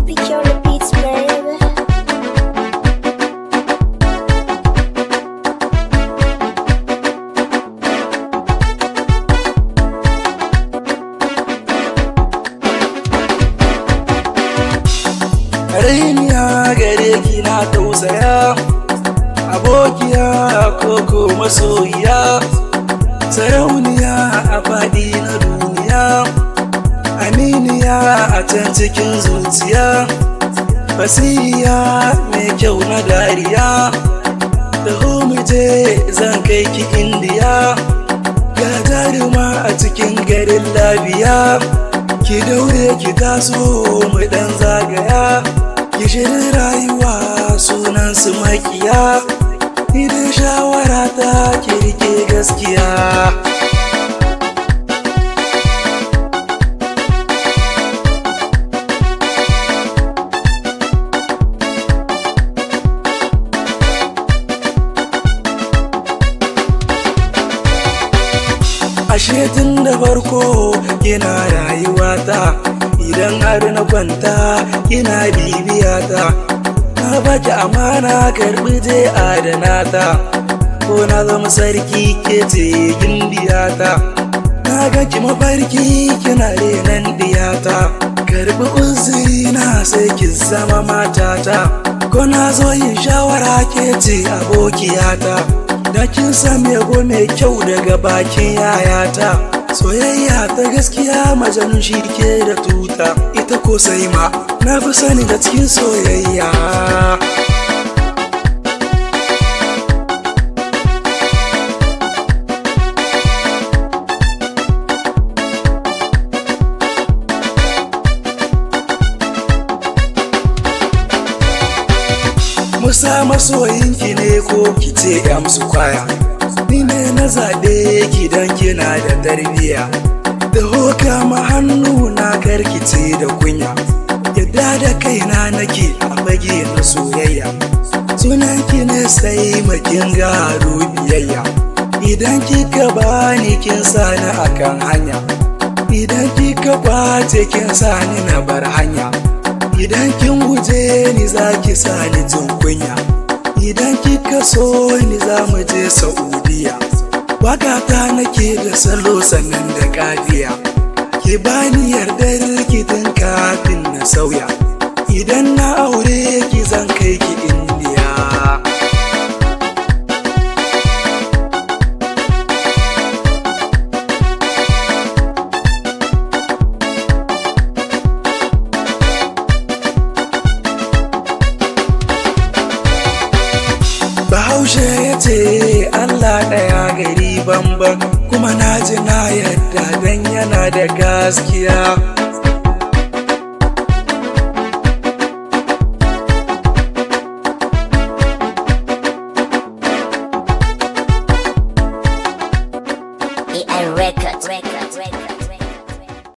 Picture repeats, baby. Rainiya gare ki na tausaya, abokiya koko masoyiya, sarauniya a faɗi na duniya, aminiya a can cikin zuciya, fasiya mai kyau na dariya, taho mu je zan kai ki indiya, ga jaruma a cikin garin lafiya, ki daure ki taso mu ɗan zagaya. Gishirin rayuwa sunan su makiya, idan shawara ta kirke gaskiya. Ashe tun da farko kina rayuwata, idan har na kwanta kina bibiyata, na baki amana karbi je adana ta, ko na zama sarki ke ce gimbiyata, na ga ki mafarki kina renan diyata, karbi uzuri na sai ki zama matata, ko na zo yin shawara ke ce abokiyata, da kin san yabo mai kyau daga bakin yayata. Soyayya ta gaskiya majanun shi ke da tuta, ita ko sai ma na fi sani da cikin soyayya. Musa masoyinki ne ko ki ce ya musu kwaya, ni ne na zaɓe ki don kina da tarbiyya, da hoka ma hannu na karkice da kunya, yadda da kaina nake a fage na soyayya, sunanki ne sai makin gado biyayya, idan kika bani kin sani akan hanya, idan kika bace kin sani na bar hanya, idan kin guje ni zaki sani jin kunya, idan kika so ni za mu je Saudiya, wakata nake da salo sannan da kafiya, ki bani yardar ki tun kafin na sauya, idan na aure ki zan kai ki Indiya. Bahaushe ya ce Allah ɗaya gari bamban, kuma na ji na yadda dan yana da gaskiya. AI Records.